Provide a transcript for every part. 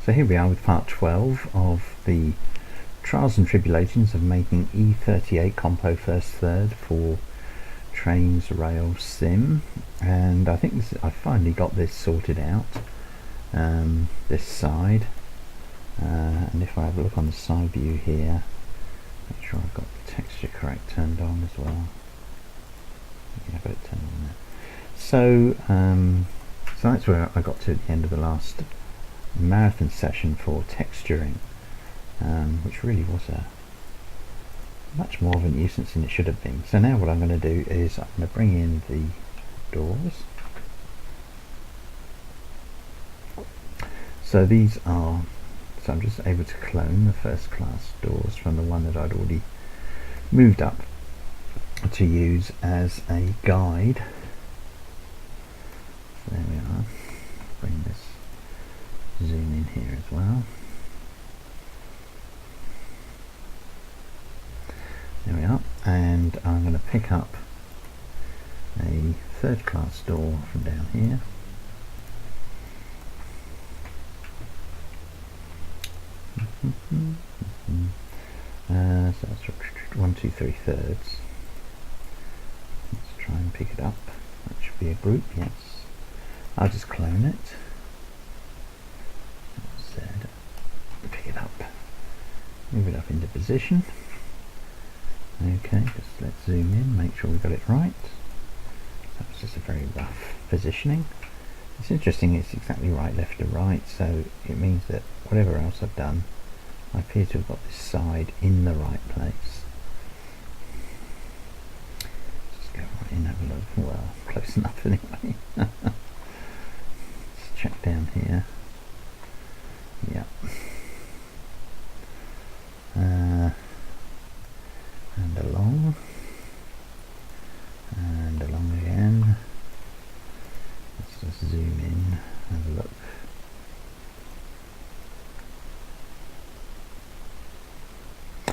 So here we are with part 12 of the trials and tribulations of making E38 Compo first third for Trains Rail Sim, and I think I finally got this sorted out, this side, and if I have a look on the side view here, make sure I've got the texture correct turned on as well. Yeah, I've got it turned on there. So, so that's where I got to at the end of the last marathon session for texturing, which really was a much more of a nuisance than it should have been. So now what I'm going to do is I'm going to bring in the doors. So these are, so I'm just able to clone the first class doors from the one that I'd already moved up to use as a guide. So there we are. Bring this, zoom in here as well. There we are, and I'm going to pick up a third class door from down here. So that's 1, 2, 3 thirds. Let's try and pick it up. That should be a group, yes. I'll just clone it. Z. Pick it up. Move it up into position. Okay, just let's zoom in, make sure we got it right. That was just a very rough positioning. It's interesting, it's exactly right left to right, so it means that whatever else I've done, I appear to have got this side in the right place. Just go right in, have a look. Well, close enough anyway. Let's check down here. Yep. And along, and along again. Let's just zoom in, have a look. I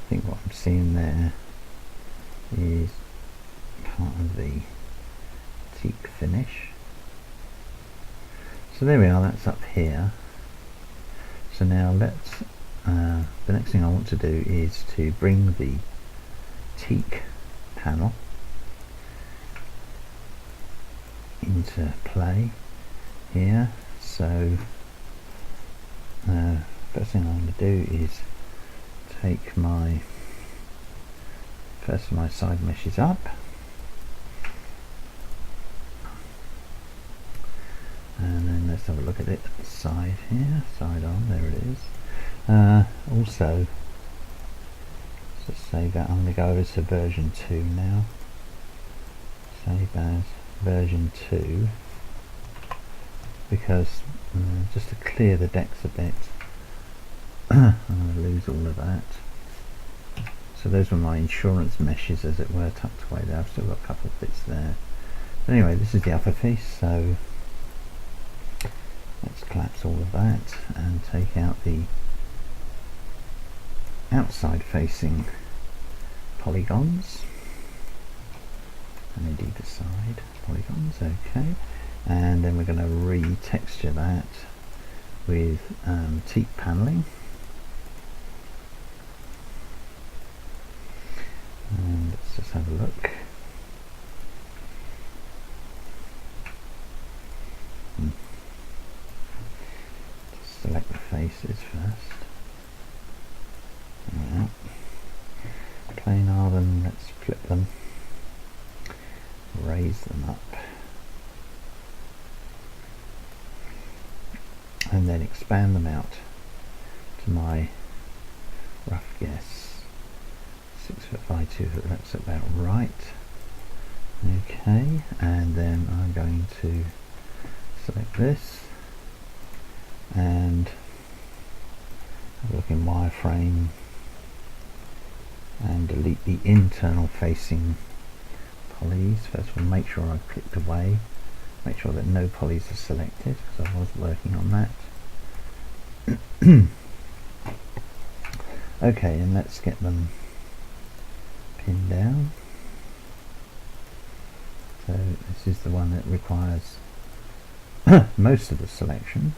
think what I'm seeing there is part of the teak finish. So there we are, that's up here. So now let's, the next thing I want to do is to bring the teak panel into play here. So first thing I'm going to do is take my first of my side meshes up, and then let's have a look at it at the side here, side on, there it is. Also, let's just save that. I'm going to go over to version 2 now. Save as version 2, because just to clear the decks a bit, I'm going to lose all of that. So those were my insurance meshes, as it were, tucked away there. I've still got a couple of bits there. But anyway, this is the upper piece, so let's collapse all of that and take out the outside facing polygons, and indeed the side polygons. Okay, and then we're going to re-texture that with teak paneling, and let's just have a look. Just select the faces first. Yeah. Planar them, let's flip them, raise them up, and then expand them out to my rough guess 6 foot by 2 foot. That's about right. Okay, and then I'm going to select this and have a look in wireframe and delete the internal facing polys. First of all, make sure I've clicked away, make sure that no polys are selected, because I was working on that. Okay, and let's get them pinned down. So this is the one that requires most of the selection.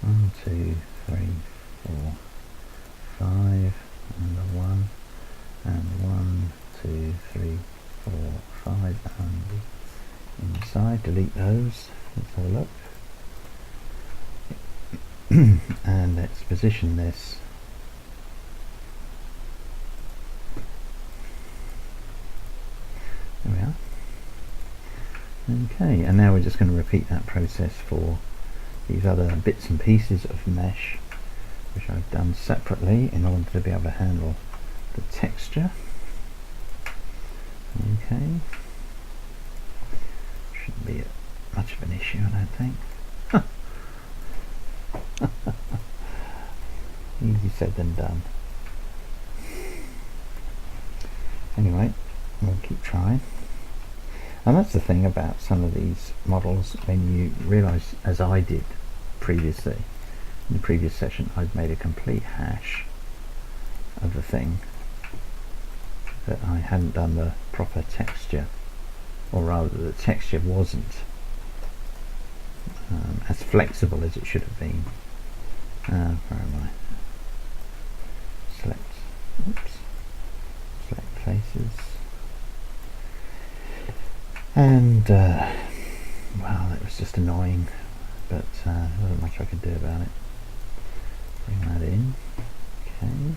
1, 2, 3, 4, 5, and a 1, and 1, 2, 3, 4, 5, and the inside. Delete those. Let's have a look. And let's position this there we are. Okay, and now we're just going to repeat that process for these other bits and pieces of mesh, which I've done separately in order to be able to handle the texture. Okay, shouldn't be much of an issue, I don't think. Easy said than done. Anyway, we'll keep trying. And that's the thing about some of these models, when you realise, as I did previously, in the previous session, I'd made a complete hash of the thing, that I hadn't done the proper texture, or rather the texture wasn't as flexible as it should have been. Where am I? Select, oops, select faces, and well, that was just annoying, but there wasn't much I could do about it. Bring that in. Okay,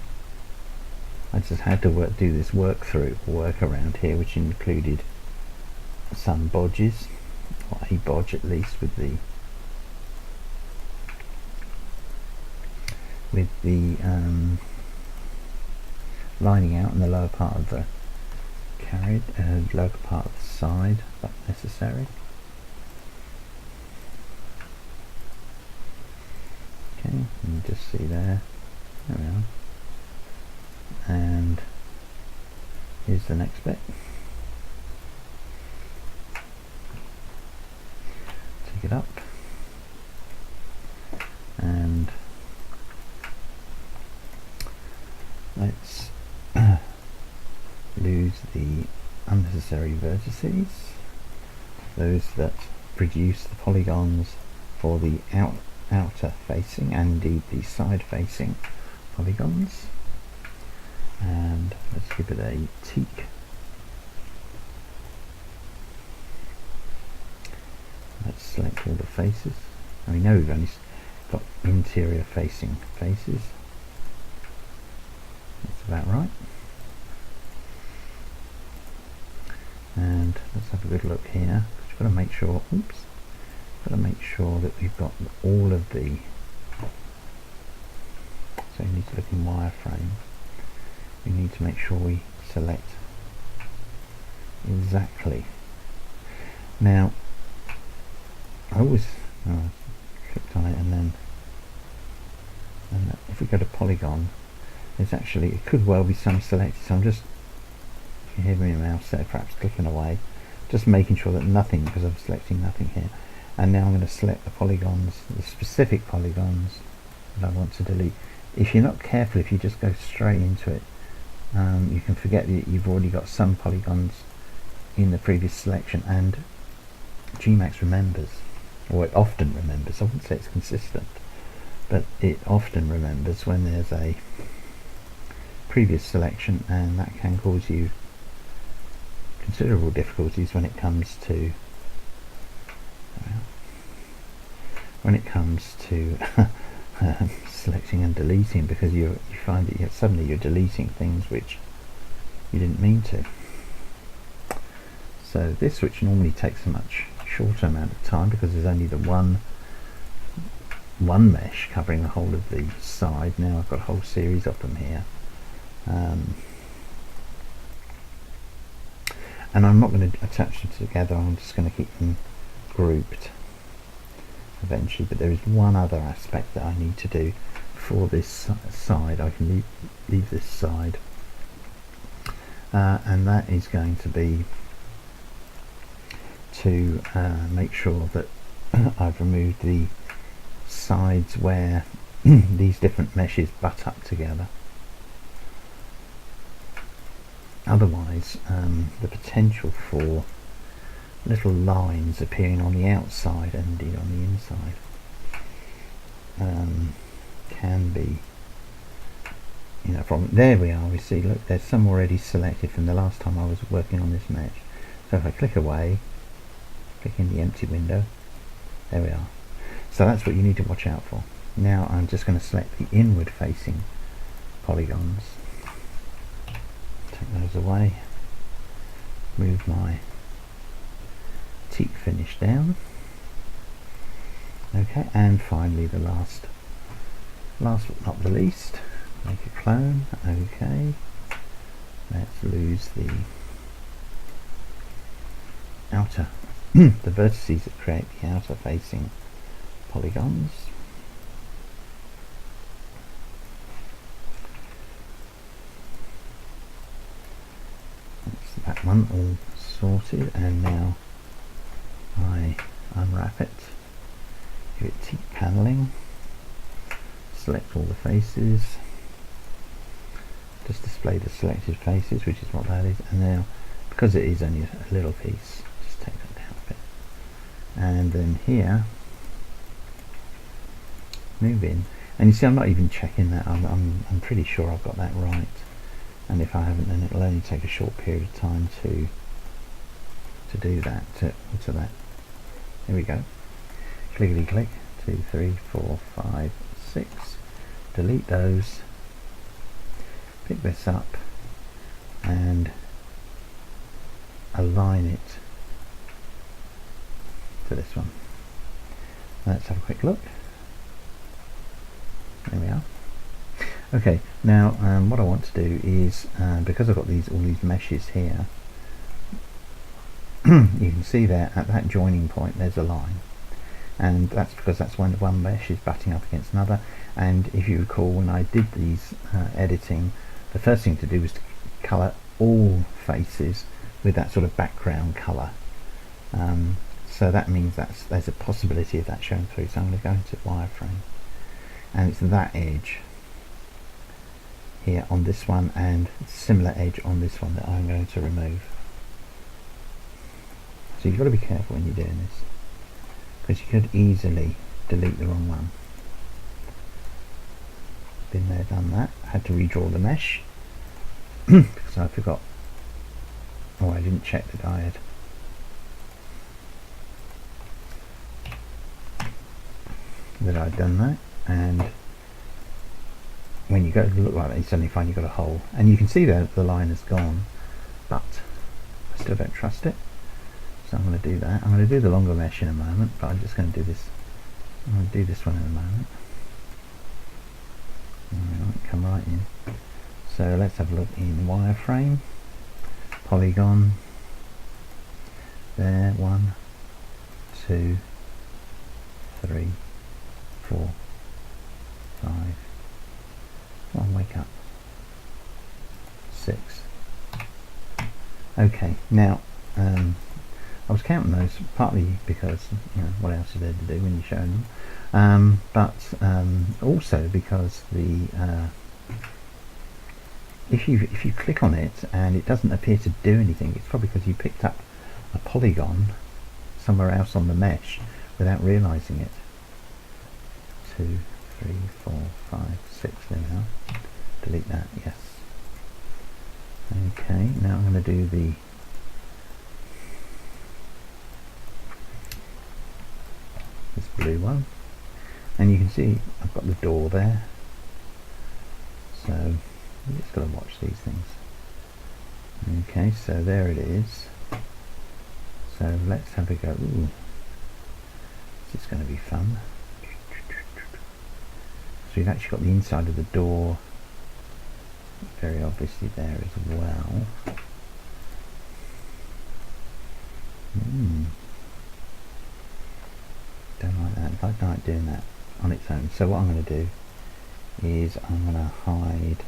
I just had to do this work around here, which included some bodges, or a bodge at least, with the lining out in the lower part of the carriage, lower part of the side, if that's necessary. Okay, you can just see there. There we are. And here's the next bit. Take it up and let's lose the unnecessary vertices, those that produce the polygons for the outer facing and indeed the side facing polygons. And let's give it a teak. Let's select all the faces, and we know we've only got interior facing faces. That's about right. And let's have a good look here. We've got to make sure, oops, got to make sure that we've got all of the, so we need to look in wireframe. We need to make sure we select exactly. Now, I always clicked on it, and then if we go to polygon, there's actually, it could well be some selected, so I'm just, if you hear my mouse there, perhaps clicking away, just making sure that nothing, because I'm selecting nothing here. And now I'm going to select the polygons, the specific polygons that I want to delete. If you're not careful, if you just go straight into it, you can forget that you've already got some polygons in the previous selection, and Gmax remembers, or it often remembers. I wouldn't say it's consistent, but it often remembers when there's a previous selection, and that can cause you considerable difficulties when it comes to selecting and deleting, because you find that suddenly you're deleting things which you didn't mean to. So this, which normally takes a much shorter amount of time because there's only the one mesh covering the whole of the side, now I've got a whole series of them here. And I'm not going to attach them together, I'm just going to keep them grouped eventually, but there is one other aspect that I need to do for this side. I can leave this side, and that is going to be to make sure that I've removed the sides where these different meshes butt up together. Otherwise, the potential for little lines appearing on the outside and indeed on the inside can be, you know, from there we are. We see, look, there's some already selected from the last time I was working on this mesh. So if I click away, click in the empty window, there we are. So that's what you need to watch out for. Now I'm just going to select the inward facing polygons, take those away, move my teak finish down. Okay, and finally the last but not the least, make a clone. Okay, let's lose the outer the vertices that create the outer facing polygons. That's that one all sorted, and now I unwrap it, give it teak paneling, select all the faces, just display the selected faces, which is what that is, and now because it is only a little piece, just take that down a bit, and then here move in, and you see I'm not even checking that. I'm pretty sure I've got that right, and if I haven't, then it'll only take a short period of time to do that, to that. Here we go. Clickety click. 2, 3, 4, 5, 6. Delete those. Pick this up and align it to this one. Let's have a quick look. There we are. Okay, now what I want to do is, because I've got all these meshes here, you can see there at that joining point there's a line, and that's because that's when one mesh is butting up against another. And if you recall, when I did these editing, the first thing to do was to colour all faces with that sort of background colour. So that means there's a possibility of that showing through. So I'm going to go into wireframe, and it's that edge here on this one and similar edge on this one that I'm going to remove. So you've got to be careful when you're doing this, because you could easily delete the wrong one. Been there, done that. Had to redraw the mesh because I forgot. Oh, I didn't check that I had done that, and when you go to look like that, you suddenly find you've got a hole, and you can see that the line has gone, but I still don't trust it. So I'm going to do that. I'm going to do the longer mesh in a moment, but I'm just going to do this. I'm going to do this one in a moment. Alright, come right in. So let's have a look in wireframe, polygon. There, 1, 2, 3, 4, 5. Come on, wake up. 6. Okay, now I was counting those partly because, you know, what else is there to do when you're showing them, but also because the if you click on it and it doesn't appear to do anything, it's probably because you picked up a polygon somewhere else on the mesh without realizing it. 2, 3, 4, 5, 6. There we are. Delete that. Yes. Okay. Now I'm going to do this blue one, and you can see I've got the door there. So you just got to watch these things. Okay. So there it is. So let's have a go. Ooh, this is going to be fun. So you've actually got the inside of the door very obviously there as well. Don't like that. I don't like doing that on its own. So what I'm going to do is I'm going to hide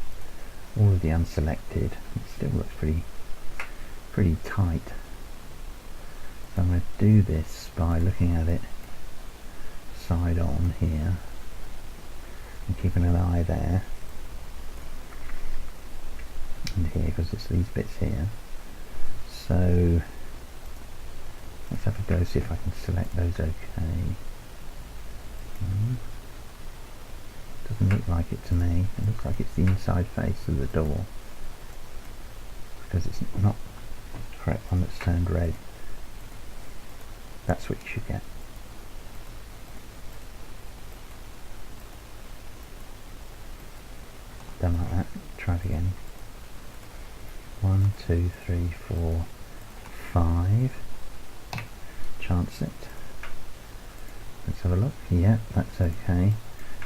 all of the unselected. It still looks pretty tight. So I'm going to do this by looking at it side on here and keeping an eye there and here, because it's these bits here. So let's have a go, see if I can select those okay. Doesn't doesn't look like it to me. It looks like it's the inside face of the door, because it's not the correct one that's turned red. That's what you should get. Done like that. Try it again. 1, 2, 3, 4, 5. Chance it. Let's have a look. Yeah, that's okay.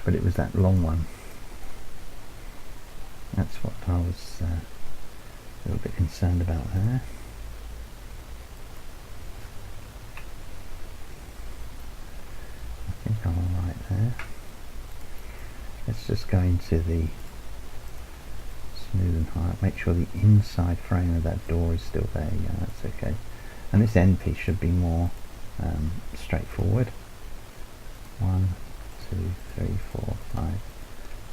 But it was that long one. That's what I was a little bit concerned about there. I think I'm alright there. Let's just go into the smooth and highlight. Make sure the inside frame of that door is still there. Yeah, that's okay. And this end piece should be more straightforward. 1, 2, 3, 4, 5,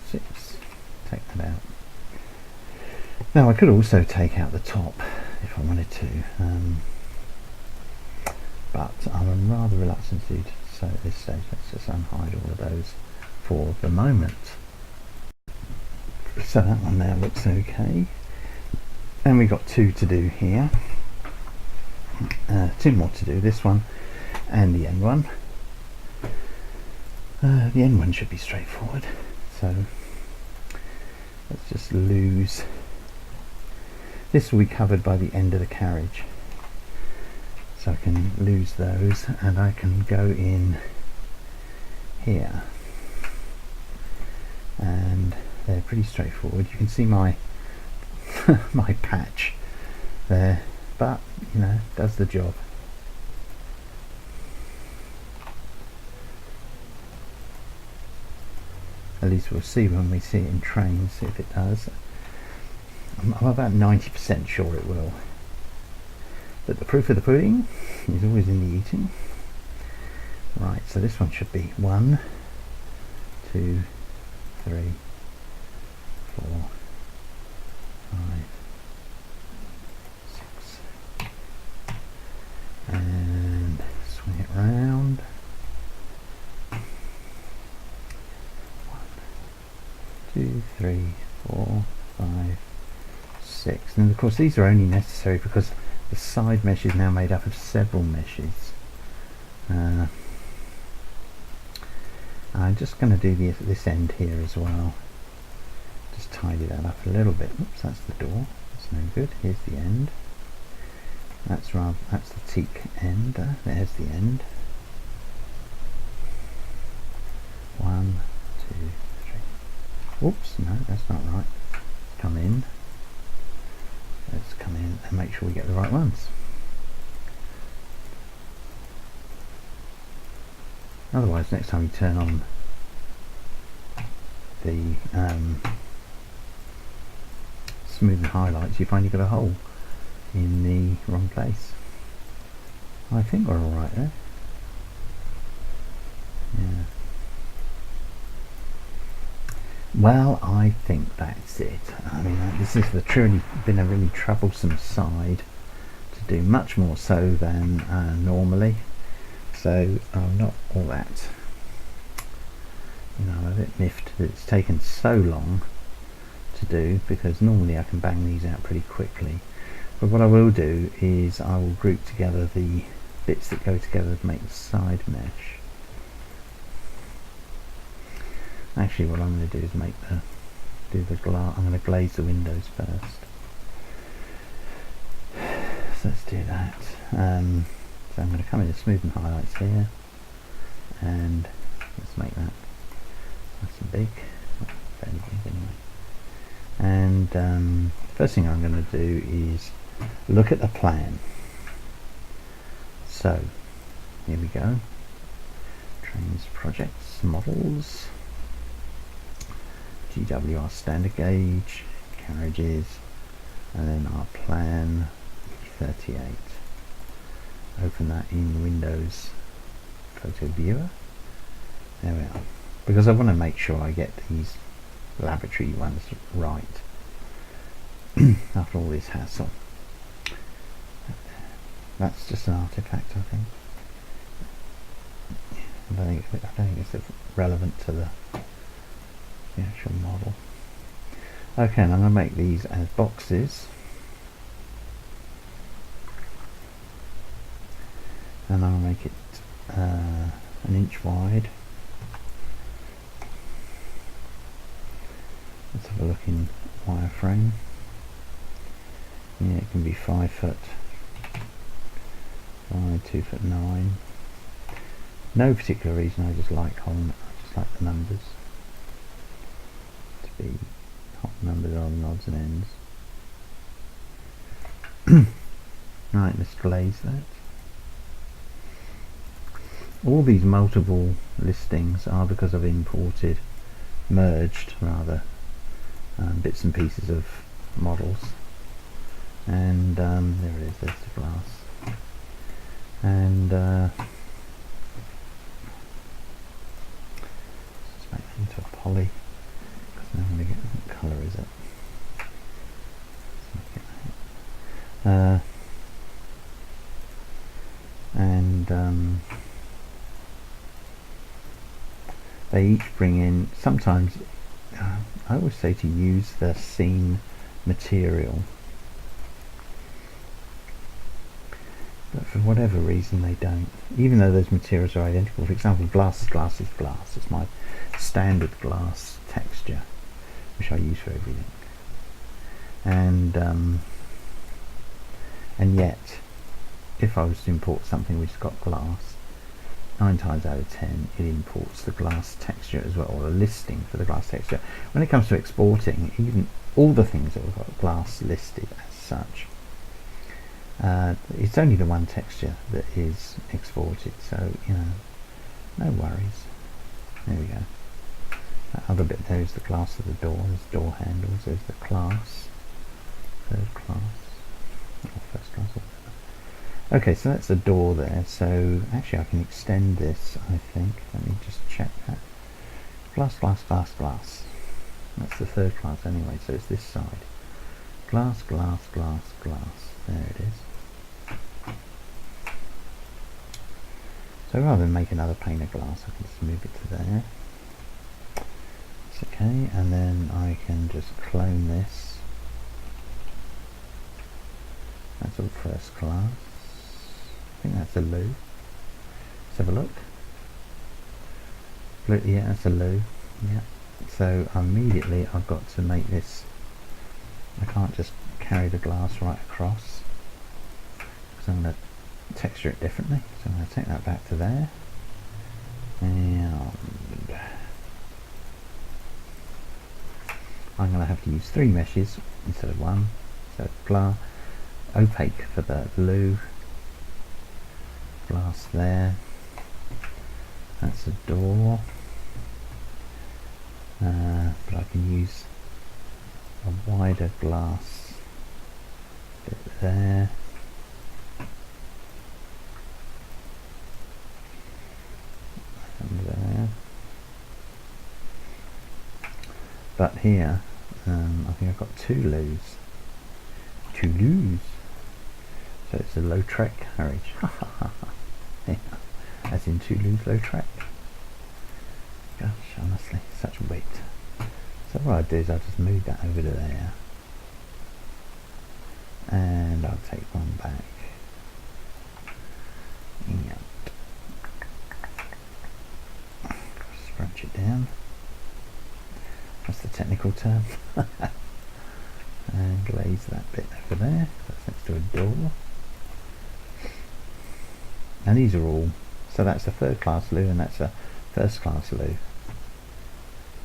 6. Take that out. Now I could also take out the top if I wanted to, but I'm rather reluctant to do so at this stage. Let's just unhide all of those for the moment. So that one there looks okay. And we've got 2 to do here. 2 more to do, this one and the end one. The end one should be straightforward, so let's just lose. This will be covered by the end of the carriage, so I can lose those and I can go in here, and they're pretty straightforward. You can see my my patch there, but you know, does the job. At least we'll see when we see it in trains if it does. I'm about 90% sure it will. But the proof of the pudding is always in the eating. Right, so this one should be 1, 2, 3, 4, 5, 6. And swing it round. 2, 3, 4, 5, 6. And of course these are only necessary because the side mesh is now made up of several meshes. I'm just going to do this end here as well. Just tidy that up a little bit. Oops, that's the door. That's no good. Here's the end. That's the teak end. There's the end. 1, 2, 3. Oops, no, that's not right. Come in. Let's come in and make sure we get the right ones. Otherwise, next time you turn on the smooth and highlights, you find you've got a hole in the wrong place. I think we're alright there. Yeah. Well, I think that's it. I mean, this has been a really troublesome side to do, much more so than normally. So I'm not all that, you know, I'm a bit miffed that it's taken so long to do, because normally I can bang these out pretty quickly. But what I will do is I will group together the bits that go together to make the side mesh. Actually, what I'm going to do is I'm going to glaze the windows first. So let's do that. So I'm going to come into smooth and highlights here, and let's make that nice and big, fairly big anyway. And first thing I'm going to do is look at the plan. So here we go. Trains, projects, models, GWR standard gauge, carriages, and then our plan E38. Open that in Windows Photo Viewer. There we are. Because I want to make sure I get these laboratory ones right after all this hassle. That's just an artifact, I think. I don't think it's relevant to the actual model. Okay, and I'm going to make these as boxes, and I'll make it an inch wide. Let's have a look in wireframe. Yeah, it can be 5 foot wide, 2 foot 9. No particular reason, I just like the numbers to be whole numbers rather than odds and ends. Right, let's glaze that. All these multiple listings are because I've merged rather, bits and pieces of models, and there it is, there's the glass, and let's make that into a poly, because now I'm going to get, what colour is it? And they each bring in, sometimes I always say to use the scene material, but for whatever reason they don't, even though those materials are identical. For example, glass is glass is glass. It's my standard glass texture, which I use for everything, and yet if I was to import something which has got glass, 9 times out of 10 it imports the glass texture as well, or a listing for the glass texture. When it comes to exporting, even all the things that have got glass listed as such, it's only the one texture that is exported, so no worries. There we go. That other bit there is the glass of the door. There's door handles, there's the class, third class, or first class. Okay, so that's the door there. So actually I can extend this, I think. Let me just check that. Glass, glass, glass, glass. That's the third class anyway, so it's this side. Glass, glass, glass, glass. There it is. So rather than make another pane of glass, I can just move it to there. It's okay, and then I can just clone this. That's all first class. I think that's a loo. Let's have a look. Yeah, that's a loo. Yeah. So immediately I've got to make this. I can't just carry the glass right across, because I'm going to texture it differently. So I'm going to take that back to there, and I'm going to have to use 3 meshes instead of 1. So glass, opaque for the loo. Glass there, that's a door, but I can use a wider glass bit there, and there, but here I think I've got 2 loos, so it's a low-trek carriage. Yeah, as in Toulouse-Lautrec. Gosh, honestly, such weight. So what I'll do is I'll just move that over to there, and I'll take one back. Yep. Scrunch it down. That's the technical term. And glaze that bit over there. That's next to a door. And these are all, so that's a third class loo and that's a first class loo.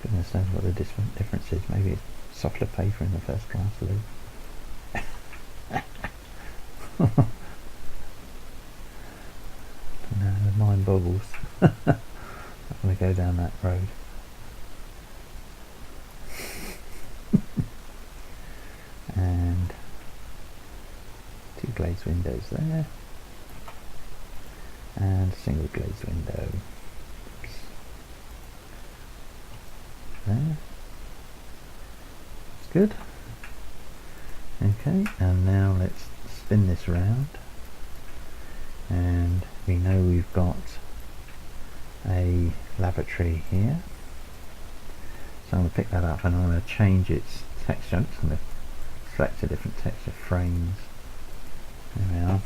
Goodness knows what the difference is. Maybe it's softer paper in the first class loo. No, mind boggles. I'm going to go down that road. And 2 glazed windows there. And a single glazed window. Oops. There. That's good. Okay, and now let's spin this round. And we know we've got a lavatory here. So I'm going to pick that up and I'm going to change its texture. I'm just going to select a different texture, frames. There we are.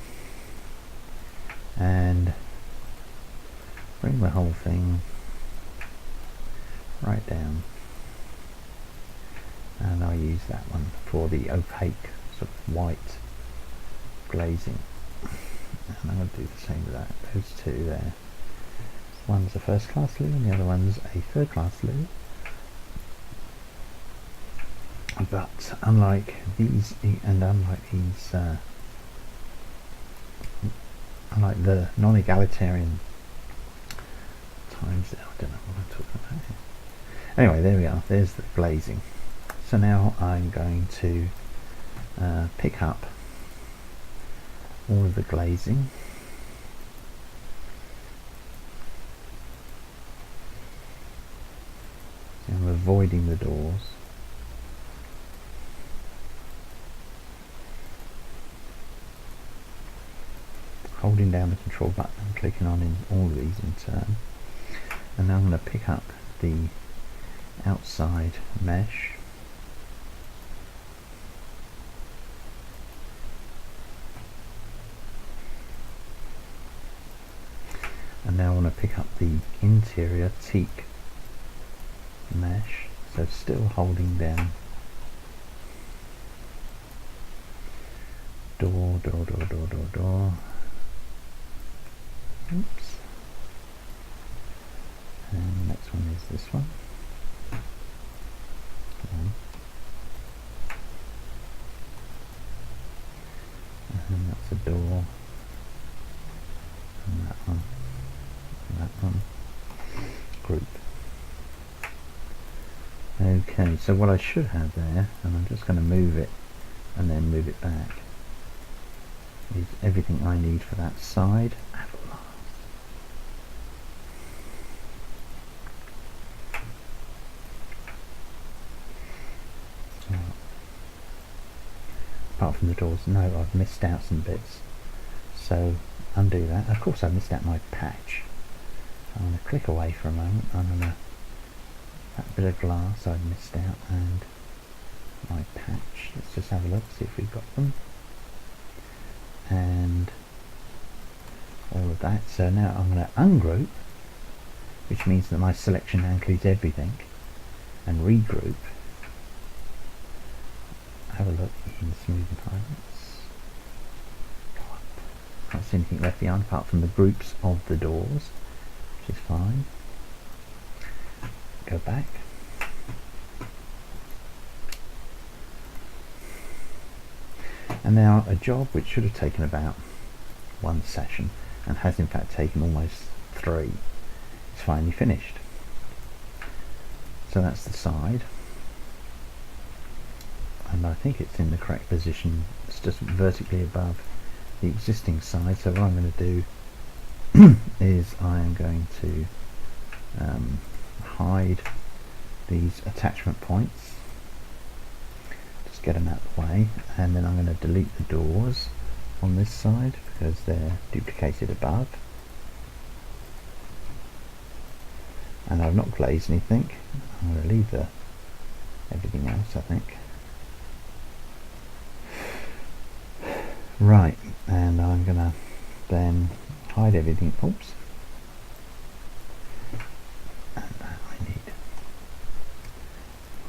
And bring the whole thing right down. And I'll use that one for the opaque sort of white glazing. And I'm going to do the same with that. Those two there. One's a first class loo and the other one's a third class loo. But unlike these, and unlike these, unlike the non-egalitarian times, I don't know what I'm talking about here. Anyway, there we are. There's the glazing. So now I'm going to pick up all of the glazing. So I'm avoiding the doors. Holding down the control button and clicking on in all of these in turn. And now I'm going to pick up the outside mesh. And now I want to pick up the interior teak mesh, so still holding down door. Oops. And the next one is this one. And that's a door. And that one. And that one. Group. Okay, so what I should have there, and I'm just going to move it and then move it back, is everything I need for that side. Apart from the doors, no, I've missed out some bits. So undo that. Of course I missed out my patch. I'm going to click away for a moment. I'm going to, that bit of glass I've missed out, and my patch. Let's just have a look, see if we've got them. And all of that. So now I'm going to ungroup, which means that my selection now includes everything, and regroup. Have a look in smooth environments. Go up. Can't see anything left behind apart from the groups of the doors, which is fine. Go back. And now a job which should have taken about one session and has in fact taken almost 3 is finally finished. So that's the side. And I think it's in the correct position. It's just vertically above the existing side. So what I'm going to do is I am going to hide these attachment points, just get them out of the way, and then I'm going to delete the doors on this side because they're duplicated above. And I've not glazed anything. I'm going to leave everything else, I think. Right, and I'm going to then hide everything. Oops. And I need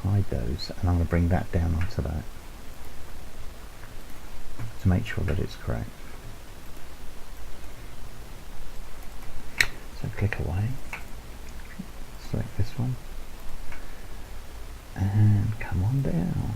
hide those, and I'm going to bring that down onto that to make sure that it's correct. So click away, select this one, and come on down.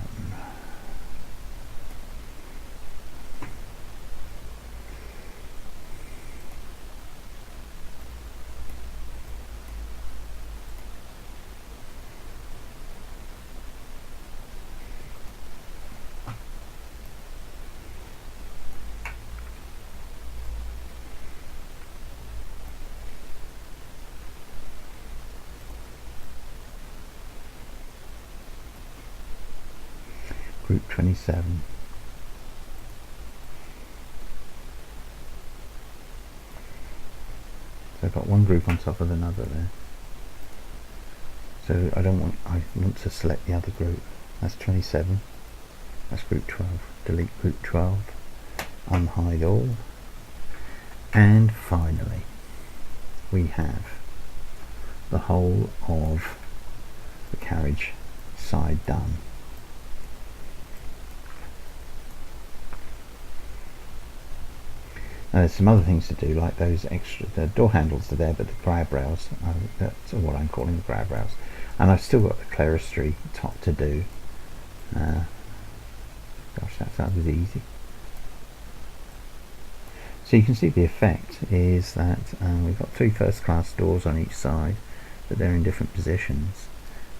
Group 27. So I've got one group on top of another there. So I want to select the other group. That's 27. That's group 12. Delete group 12. Unhide all. And finally, we have the whole of the carriage side done. Now there's some other things to do, like those extra, the door handles are there, but the grab rails, that's what I'm calling the grab rails. And I've still got the clerestory top to do. Gosh, that sounded easy. So you can see the effect is that we've got 3 first class doors on each side, but they're in different positions.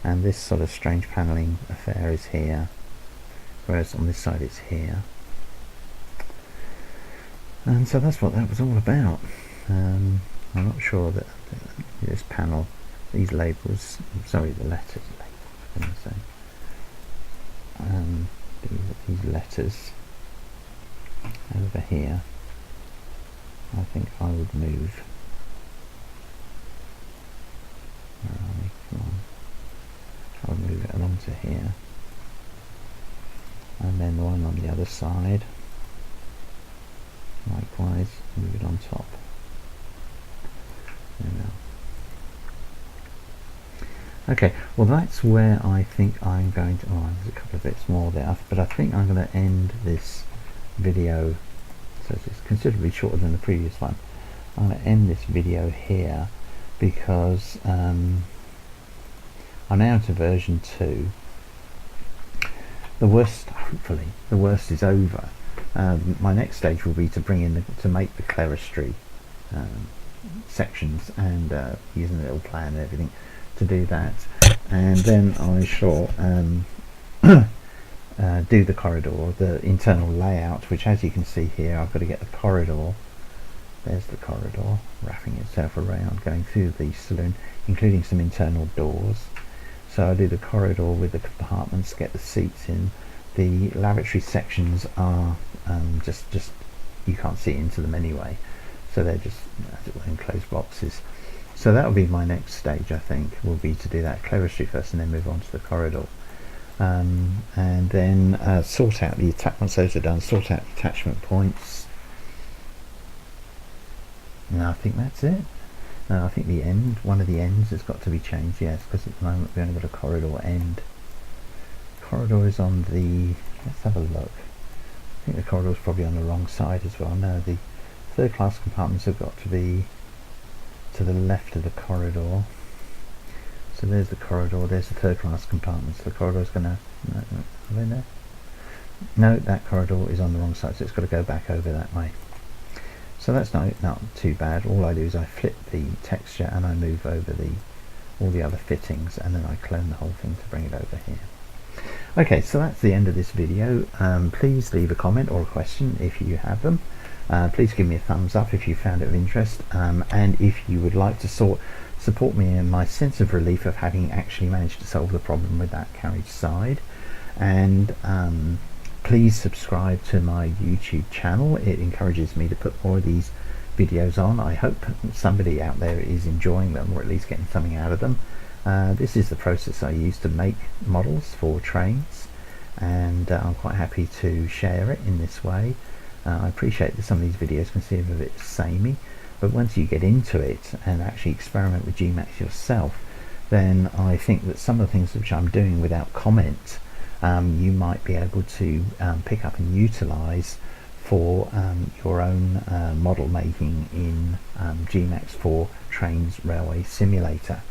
And this sort of strange panelling affair is here, whereas on this side it's here. And so that's what that was all about. I'm not sure that this panel, these labels, sorry, the letters, for goodness sake. These letters over here, I think I would move. Where are we? Come on. I'll move it along to here. And then the one on the other side, likewise, move it on top. There we are. Okay, well that's where I think I'm going to, there's a couple of bits more there, but I think I'm going to end this video, so it's considerably shorter than the previous one. I'm going to end this video here because I'm now to version 2. The worst, hopefully, the worst is over. My next stage will be to bring in to make the clerestory sections and using a little plan and everything to do that, and then I shall do the corridor, the internal layout, which as you can see here, I've got to get the corridor. There's the corridor wrapping itself around, going through the saloon, including some internal doors. So I do the corridor with the compartments, get the seats in. The lavatory sections are just you can't see into them anyway, so they're just enclosed boxes. So that will be my next stage, I think, will be to do that clerestory first and then move on to the corridor. And then sort out the once those are done, sort out the attachment points. And I think that's it. I think the end, one of the ends has got to be changed, yes, because at the moment we only got a corridor end. Corridor is on the, let's have a look. I think the corridor is probably on the wrong side as well. No, the third class compartments have got to be to the left of the corridor. So there's the corridor, there's the third class compartments. The corridor is going to, no, are they there? No, that corridor is on the wrong side, so it's got to go back over that way. So that's not too bad. All I do is I flip the texture and I move over all the other fittings, and then I clone the whole thing to bring it over here. Okay, so that's the end of this video. Please leave a comment or a question if you have them. Please give me a thumbs up if you found it of interest, and if you would like to support me in my sense of relief of having actually managed to solve the problem with that carriage side. And please subscribe to my YouTube channel. It encourages me to put more of these videos on. I hope somebody out there is enjoying them, or at least getting something out of them. This is the process I use to make models for trains, and I'm quite happy to share it in this way. I appreciate that some of these videos can seem a bit samey, but once you get into it and actually experiment with Gmax yourself, then I think that some of the things which I'm doing without comment, you might be able to pick up and utilize for your own model making in Gmax for Trains Railway Simulator.